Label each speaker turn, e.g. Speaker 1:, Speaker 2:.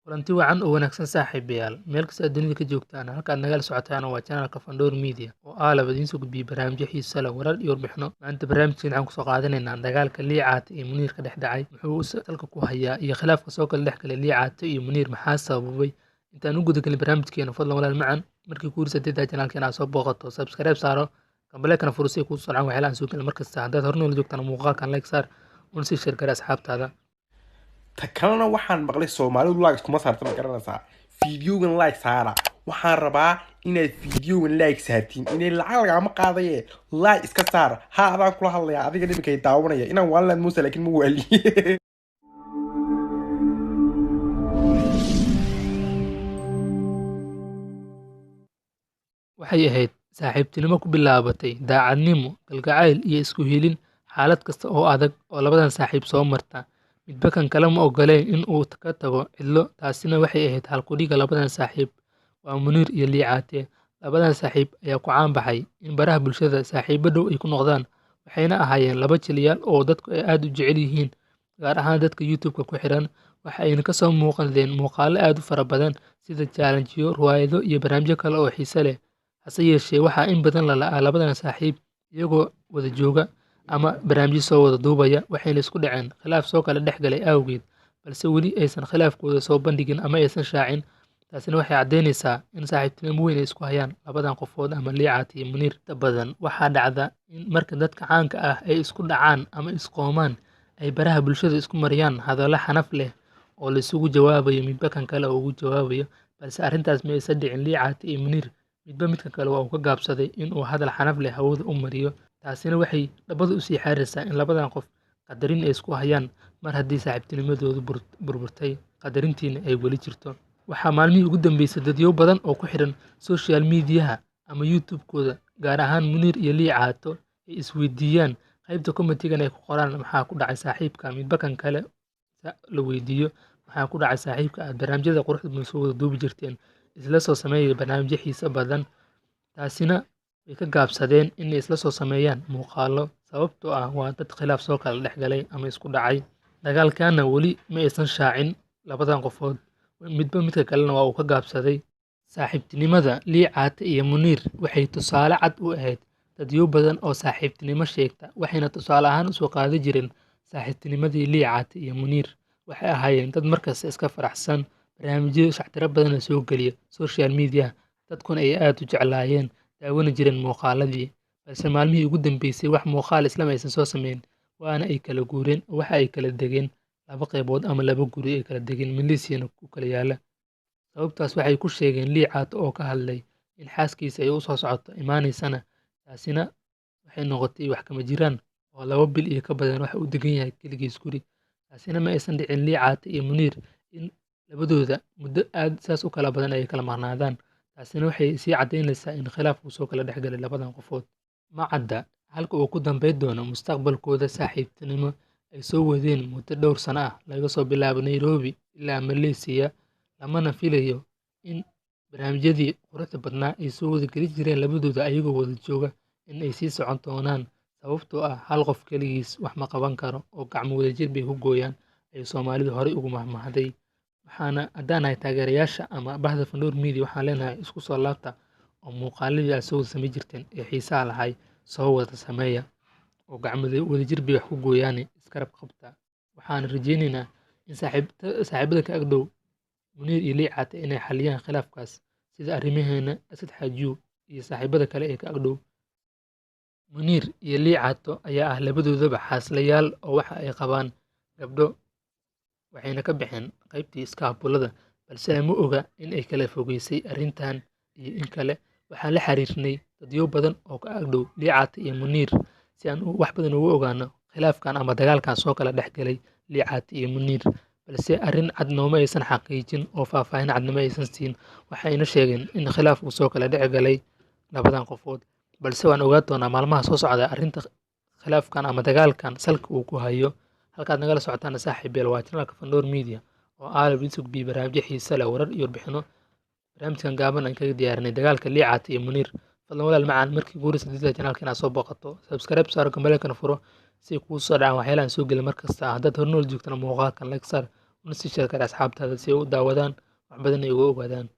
Speaker 1: Kulanti wacan oo wanaagsan saaxiibayaal, meel kasta aad dunida ka joogtaan, halka aad nagala socotaan waa channelka Fandoor Media oo aalaba idiin soo gudbiya barnaamijyo xiiso leh, warar iyo warbixino. Maanta barnaamijkeena waxaan kusoo qaadanaynaa dagaalka Lii Caate iyo Muniir ka dhex dhacay, muxuu salka ku hayaa, iyo khilaafka soo kala dhex galay Lii Caate iyo Muniir maxaa sababay. Intaan u guda galin barnaamijkeena, fadlan walaal macaan markii kugu horreysay channelkeena aad soo booqato, subscribe saaro, gambaleekana furo si ay kuu soo dhacaan waxyaalaha aan soo gelin markasta. Haddaad horey noola joogtaan muuqaalkan like saar, una sii share gare asxaabtaada.
Speaker 2: ta kalena waxaan maqlay Soomaalidu like kuma saarta ma garanaysaa fiidiyogan like saara waxaan rabaa inaad fiidiyogan like saartiin inay lacag lagama qaadaye like iska saar ha adaan kula hadlaya adiga ninkay daawanaya inaan waalan muusa laakiin ma waali
Speaker 1: waxay ahayd saaxiibtinimo ku bilaabatay daacadnimo, kalgacayl iyo isku helin xaalad kasta oo adag oo labadan saaxiib soo marta. Midba kan kale ma ogoleen in uu ka tago cidlo, taasina waxay ahayd halkudhiga labadan saaxiib waa Muniir iyo Lii Caate. Labadan saaxiib ayaa ku caan baxay in baraha bulshada saaxiibo dhow ay ku noqdaan, waxayna ahaayeen laba jilyaal oo dadku ay aad u jecel yihiin, gaar ahaan dadka YouTube-ka ku xiran. Waxa ayna ka soo muuqdeen muuqaallo aad u fara badan sida challengeyo, riwaayado iyo barnaamijyo kale oo xiiso leh. Hase yeeshee, waxaa in badan la la'aa labadan saaxiib iyagoo wada jooga ama barnaamijyo soo wada duubaya, waxayna isku dhaceen khilaaf soo kala dhex galay awgeed, balse weli aysan khilaafkooda soo bandhigin ama aysan shaacin. Taasina waxay caddeynaysaa in saaxiibtinimo weyn ay isku hayaan labadan qofood ama Lii Caate iyo Muniir. Inta badan waxaa dhacda in marka dadka caanka ah ay isku dhacaan ama isqoomaan, ay baraha bulshada isku mariyaan hadallo xanaf leh oo la isugu jawaabayo midba kan kale oo ugu jawaabayo, balse arrintaas ma aysan dhicin. Lii Caate iyo Muniir midba midka kale waa uu ka gaabsaday in uu hadal xanaf leh hawada u mariyo. Taasina waxay dhabbada u sii xaaraysaa in labadan qof qadarin ay isku hayaan, mar haddii saaxiibtinimadoodu burburtay, qadarintiina ay weli jirto. Waxaa maalmihii ugu dambeysay dadyo badan oo ku xiran social media ama YouTube-kooda, gaar ahaan Muniir iyo Lii Caate, ay isweydiiyaan qaybta commentigan ay ku qoraan maxaa ku dhacay saaxiibka. Midba kan kale la weydiiyo maxaa ku dhacay saaxiibka, aad barnaamijyada quruxda badan soo wada duubi jirteen, isla soo sameeyay barnaamijyo xiiso badan. Taasina way ka gaabsadeen inay isla soo sameeyaan muuqaallo, sababtoo ah waa dad khilaaf soo kala dhex galay ama isku dhacay. Dagaalkaana weli ma aysan shaacin labadan qofood, midba midka kalena waa uu ka gaabsaday. Saaxiibtinimada Lii Caate iyo Muniir waxay tusaale cad u ahayd dadyo badan oo saaxiibtinimo sheegta, waxayna tusaale ahaan usoo qaadan jireen saaxiibtinimadii Lii Caate iyo Muniir. Waxay ahaayeen dad markasta iska faraxsan, barnaamijyo shactiro badanna soo geliya social media, dadkuna ay aad u jeclaayeen daawana jireen muuqaaladii. Balse maalmihii ugu dambeysay wax muuqaal islam aysan soo sameyn, waana ay kala guureen oo waxa ay kala degeen laba qaybood ama laba guri ay kala degeen Malaysiana ku kala yaala. Sababtaas waxay ku sheegeen Lii Caate oo ka hadlay in xaaskiisa ay u soo socoto imaanaysana, taasina waxay noqotay wax kama jiraan oo 2 bil iyo ka badan waxa uu degan yahay keligiis guri. Taasina ma aysan dhicin Lii Caate iyo Muniir in labadooda muddo aad saas u kala badan ay kala maqnaadaan. Taasina waxay sii caddeynaysaa in khilaaf uu soo kala dhex galay labadan qofood. Ma cadda halka uu ku dambeyn doono mustaqbalkooda saaxiibtinimo ay soo wadeen muddo dhowr sano ah, laga soo bilaabo Nairobi ilaa Malaysia, lamana filayo in barnaamijyadii quruxda badnaa ay soo wada geli jireen labadooda ayagoo wada jooga in ay sii socon doonaan, sababtoo ah hal qof keligiis wax ma qaban karo oo gacmo wadajir bay ku gooyaan, ay Soomaalidu horey ugu mahmahday. Waxaana haddaan nahay taageerayaasha ama bahda Fandoor Media, waxaan leenahay isku soo laabta oo muuqaaladii aad soo wada samayn jirteen ee xiisaha lahay soo wada sameeya, oo gacmo wadajir bay wax ku gooyaan, iskarab qabta. Waxaan rajaynaynaa in saaxiibada ka agdhow Muniir iyo Lii Caate inay xaliyaan khilaafkaas, sida arrimaheena Asad Xaajiyo iyo saaxiibada kale ee ka agdhow. Muniir iyo Lii Caate ayaa ah labadoodaba xaaslayaal oo waxa ay qabaan gabdho, waxayna ka baxeen qaybtii iskaabulada, balse lama oga in ay kala fogeysay arrintan iyo in kale. Waxaan la xiriirnay dadyo badan oo ka agdhow Lii Caate iyo Muniir si aan wax badan ugu ogaano khilaafkan ama dagaalkan soo kala dhex galay Lii Caate iyo Muniir, balse arrin cad nooma aysan xaqiijin oo faahfaahin cadna ma aysan siin. Waxayna sheegeen in khilaaf uu soo kala dhex galay labadan qofood, balse waan ogaan doonaa maalmaha soo socda arrinta khilaafkan ama dagaalkan salka uu ku hayo. Halkaad nagala socotaan saaxiibayaal waa channelka Fandoor Media oo aalaba idiin soo gudbiya barnaamijyo xiiso leh, warar iyo warbixino. Barnaamijkan gaaban aan kaga diyaarinay dagaalka Lii Caate iyo Muniir. Fadlan walaal macaan markii kugu horreysay channelkeena aad soo booqato, subscribe saaro, gambaleekana furo si ay kuu soo dhacaan waxyaalaha aan soo gelin markasta. Haddaad horey noola joogtana muuqaalkan like saar, una sii sheekar asxaabtaada si ay u daawadaan wax badan ay uga ogaadaan.